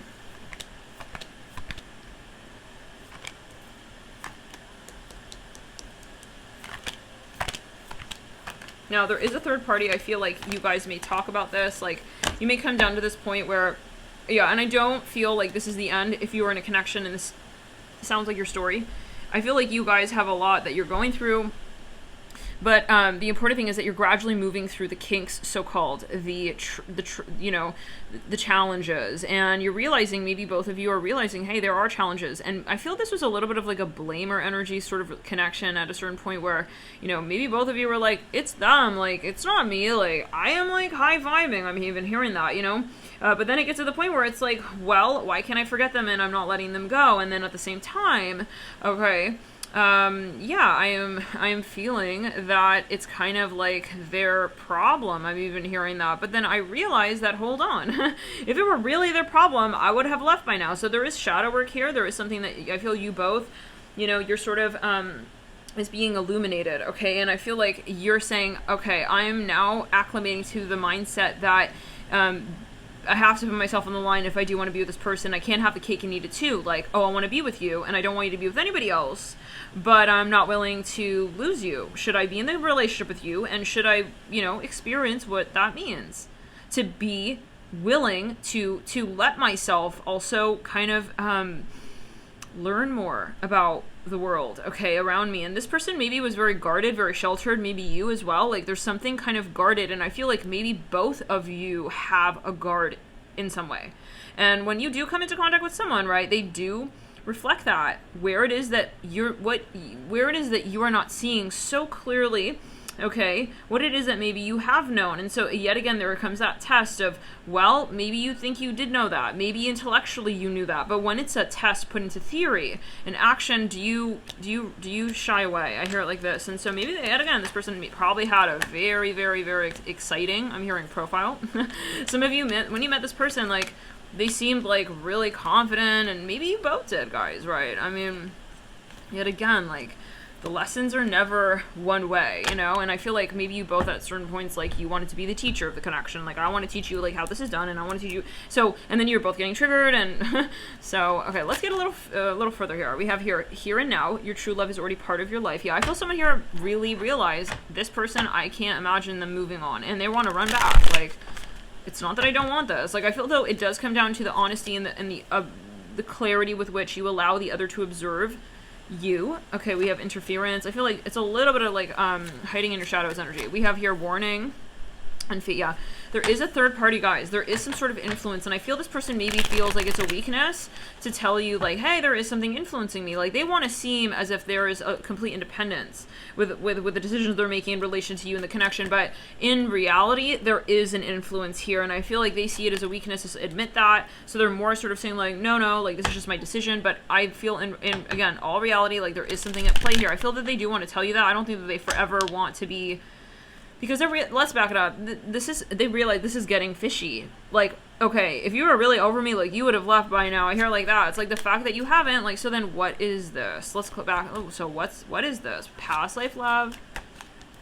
Now, there is a third party. I feel like you guys may talk about this. Like, you may come down to this point where, yeah, and I don't feel like this is the end if you are in a connection and this sounds like your story. I feel like you guys have a lot that you're going through. But the important thing is that you're gradually moving through the kinks, so-called, the challenges, and you're realizing, maybe both of you are realizing, hey, there are challenges. And I feel this was a little bit of like a blamer energy sort of connection at a certain point where, you know, maybe both of you were like, it's them, like, it's not me, like, I am like high-vibing. I'm even hearing that, you know? But then it gets to the point where it's like, well, why can't I forget them and I'm not letting them go? And then at the same time, okay, yeah, I am feeling that it's kind of like their problem. I'm even hearing that. But then I realize that, hold on, if it were really their problem, I would have left by now. So there is shadow work here. There is something that I feel you both, you know, you're sort of, is being illuminated, okay? And I feel like you're saying, okay, I am now acclimating to the mindset that, I have to put myself on the line if I do want to be with this person. I can't have the cake and eat it too. Like, oh, I want to be with you, and I don't want you to be with anybody else, but I'm not willing to lose you. Should I be in the relationship with you, and should I, experience what that means? To be willing to let myself also kind of learn more about the world, okay, around me. And this person maybe was very guarded, very sheltered, maybe you as well. Like, there's something kind of guarded, and I feel like maybe both of you have a guard in some way. And when you do come into contact with someone, right, they do reflect that, where it is that you are not seeing so clearly, okay, what it is that maybe you have known. And so yet again, there comes that test of, well, maybe you think you did know that, maybe intellectually you knew that, but when it's a test put into theory and action, do you shy away? I hear it like this. And so maybe yet again, this person probably had a very, very, very exciting, I'm hearing profile. Some of you when you met this person, like, they seemed like really confident, and maybe you both did, guys, right? I mean, yet again, like, the lessons are never one way, and I feel like maybe you both at certain points, like, you wanted to be the teacher of the connection. Like, I want to teach you, like, how this is done, and I want to teach you. So, and then you're both getting triggered, and so, okay, let's get a little further here. We have here and now, your true love is already part of your life. Yeah, I feel someone here really realized this person, I can't imagine them moving on, and they want to run back. Like, it's not that I don't want this. Like, I feel though it does come down to the honesty and the clarity with which you allow the other to observe you. Okay, we have interference. I feel like it's a little bit of like hiding in your shadows energy. We have here warning and yeah, there is a third party, guys. There is some sort of influence, and I feel this person maybe feels like it's a weakness to tell you, like, hey, there is something influencing me. Like, they want to seem as if there is a complete independence with the decisions they're making in relation to you and the connection, but in reality, there is an influence here, and I feel like they see it as a weakness to admit that, so they're more sort of saying, like, no, like, this is just my decision. But I feel in again, all reality, like, there is something at play here. I feel that they do want to tell you that. I don't think that they forever want to be, because let's back it up. They realize this is getting fishy. Like, okay, if you were really over me, like, you would have left by now. I hear like that. It's like the fact that you haven't, like, so then what is this? Let's click back. Oh, so what is this? Past life love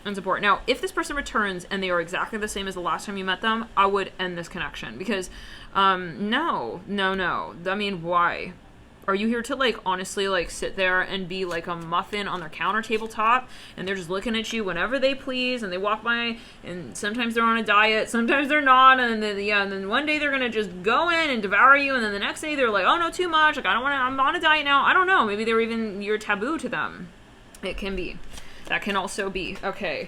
and support. Now, if this person returns and they are exactly the same as the last time you met them, I would end this connection because, no. I mean, why? Are you here to, like, honestly, like, sit there and be like a muffin on their counter tabletop, and they're just looking at you whenever they please, and they walk by, and sometimes they're on a diet, sometimes they're not, and then one day they're gonna just go in and devour you, and then the next day they're like, oh no, too much, like, I'm on a diet now. I don't know, maybe you're taboo to them. It can be. That can also be. Okay.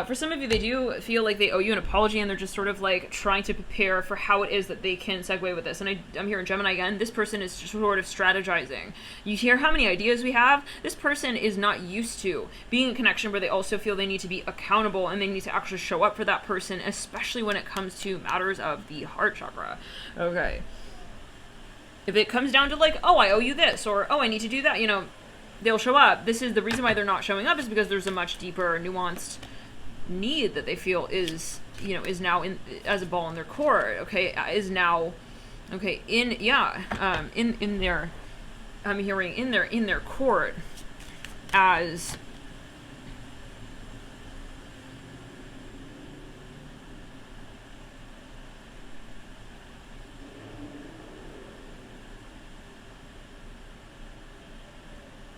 For some of you, they do feel like they owe you an apology, and they're just sort of like trying to prepare for how it is that they can segue with this. And I'm here in Gemini again. This person is just sort of strategizing. You hear how many ideas we have? This person is not used to being in a connection where they also feel they need to be accountable and they need to actually show up for that person, especially when it comes to matters of the heart chakra. Okay. If it comes down to like, oh, I owe you this, or oh, I need to do that, they'll show up. This is the reason why they're not showing up, is because there's a much deeper, nuanced need that they feel is now in as a ball in their court. Okay, is now, okay, in their, I'm hearing in their court as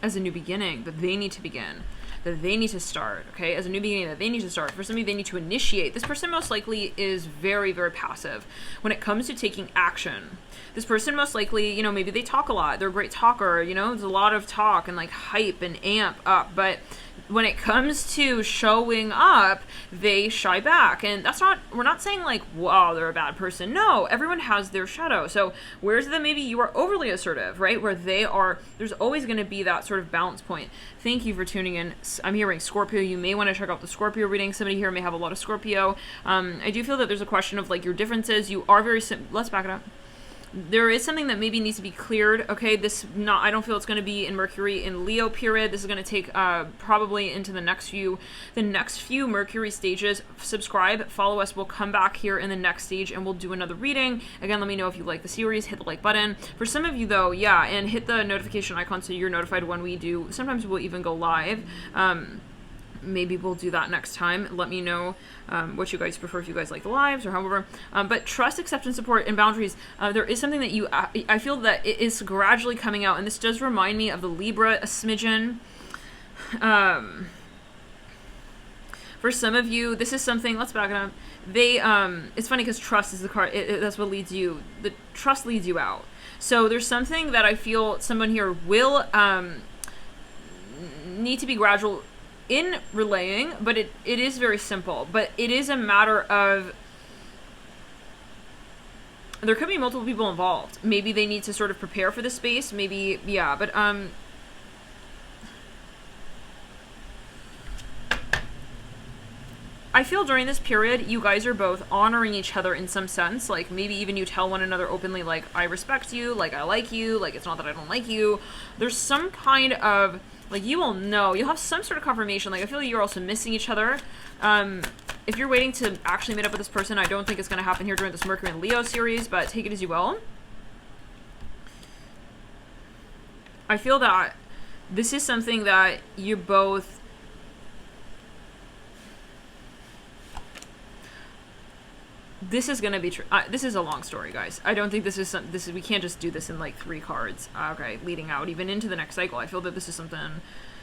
a new beginning that they need to begin, that they need to start, okay? As a new beginning that they need to start. For some of you, they need to initiate. This person most likely is very, very passive when it comes to taking action. This person most likely, maybe they talk a lot. They're a great talker, there's a lot of talk and like hype and amp up, but when it comes to showing up, they shy back. And we're not saying like, wow, they're a bad person. No, everyone has their shadow. So where's the, maybe you are overly assertive, right? Where there's always going to be that sort of balance point. Thank you for tuning in. I'm hearing Scorpio. You may want to check out the Scorpio reading. Somebody here may have a lot of Scorpio. I do feel that there's a question of like your differences. You are very, let's back it up. There is something that maybe needs to be cleared. Okay, I don't feel it's going to be in Mercury in Leo period. This is going to take probably into the next few Mercury stages. Subscribe, follow us. We'll come back here in the next stage and we'll do another reading. Again, let me know if you like the series. Hit the like button. For some of you though, yeah, and hit the notification icon so you're notified when we do. Sometimes we'll even go live. maybe we'll do that next time. Let me know what you guys prefer, if you guys like the lives or however. But trust, acceptance, support, and boundaries. There is something that I feel that it is gradually coming out, and this does remind me of the Libra a smidgen. For some of you, this is something, let's back it up. It's funny because trust is the card, that's what leads you, the trust leads you out. So there's something that I feel someone here will need to be gradual in relaying, but it is very simple. But it is a matter of, there could be multiple people involved. Maybe they need to sort of prepare for the space, maybe, yeah, but I feel during this period, you guys are both honoring each other in some sense. Like, maybe even you tell one another openly, like, I respect you, like, I like you, like, it's not that I don't like you. There's some kind of, like, you will know. You'll have some sort of confirmation. Like, I feel like you're also missing each other. If you're waiting to actually meet up with this person, I don't think it's going to happen here during this Mercury and Leo series, but take it as you will. I feel that this is something that you both... This is gonna be this is a long story, guys. I don't think this is we can't just do this in like 3 cards. Okay, leading out even into the next cycle. I feel that this is something.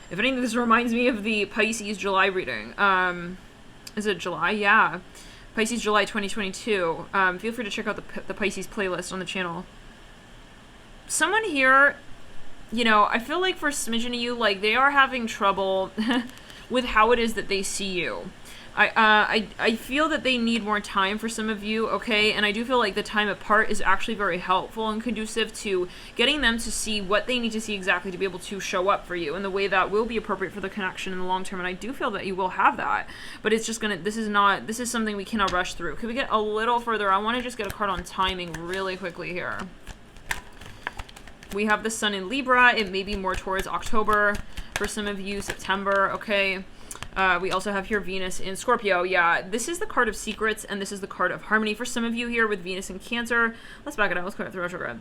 If anything, this reminds me of the Pisces July reading. Is it July? Yeah, Pisces July 2022. Feel free to check out the Pisces playlist on the channel. Someone here, you know, I feel like for a smidgen of you, like they are having trouble with how it is that they see you. I feel that they need more time for some of you, okay? And I do feel like the time apart is actually very helpful and conducive to getting them to see what they need to see exactly to be able to show up for you in the way that will be appropriate for the connection in the long term. And I do feel that you will have that. But it's just this is something we cannot rush through. Could we get a little further? I want to just get a card on timing really quickly here. We have the Sun in Libra. It may be more towards October. For some of you, September, okay? We also have here Venus in Scorpio. Yeah, this is the card of secrets, and this is the card of harmony for some of you here with Venus in Cancer. Let's back it up. Let's go through retrograde.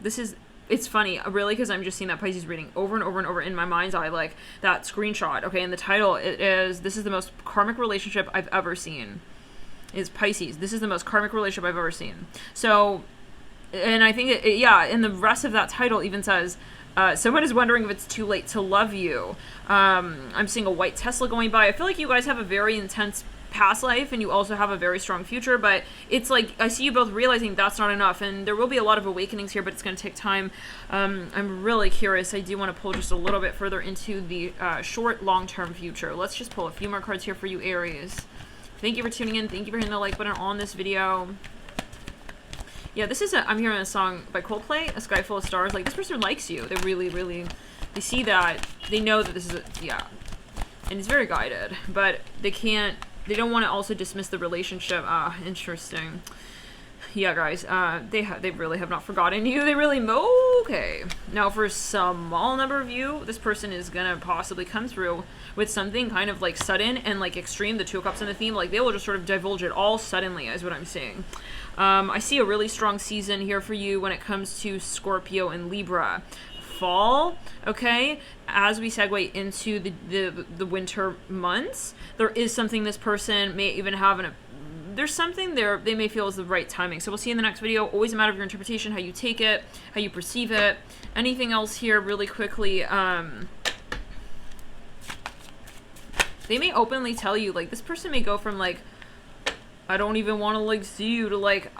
It's funny, really, because I'm just seeing that Pisces reading over and over and over in my mind's eye, like that screenshot. Okay, and the title this is the most karmic relationship I've ever seen. Is Pisces. This is the most karmic relationship I've ever seen. So, and I think, and the rest of that title even says, someone is wondering if it's too late to love you. I'm seeing a white Tesla going by. I feel like you guys have a very intense past life and you also have a very strong future, but it's like I see you both realizing that's not enough, and there will be a lot of awakenings here, but it's going to take time. I'm really curious. I do want to pull just a little bit further into the short, long-term future. Let's just pull a few more cards here for you, Aries. Thank you for tuning in. Thank you for hitting the like button on this video. Yeah, this is I'm hearing a song by Coldplay, A Sky Full of Stars. Like, this person likes you. They really, really, they see that. They know that this is and it's very guided, but they don't want to also dismiss the relationship. Interesting. Yeah, guys, they really have not forgotten you. They really, okay. Now, for a small number of you, this person is gonna possibly come through with something kind of like sudden and like extreme. The Two of Cups in the theme, like they will just sort of divulge it all suddenly, is what I'm seeing. I see a really strong season here for you when it comes to Scorpio and Libra. Fall, okay, as we segue into the winter months, there is something this person may even have there's something there they may feel is the right timing. So we'll see in the next video. Always a matter of your interpretation, how you take it, how you perceive it. Anything else here really quickly? They may openly tell you, like, this person may go from like, I don't even want to like see you to like,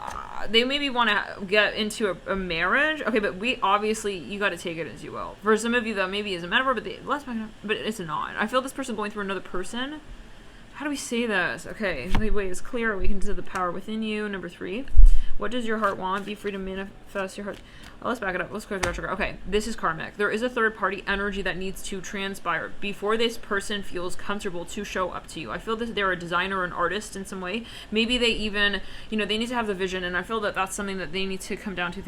they maybe want to get into a marriage. Okay, but you got to take it as you will. For some of you, that maybe is a metaphor, but it's not. I feel this person going through another person. How do we say this? Okay, wait, it's clear. We can do the power within you. Number 3. What does your heart want? Be free to manifest your heart. Oh, let's back it up. Let's go through retrograde. Okay, this is karmic. There is a third party energy that needs to transpire before this person feels comfortable to show up to you. I feel that they're a designer or an artist in some way. Maybe they even, they need to have the vision, and I feel that that's something that they need to come down to.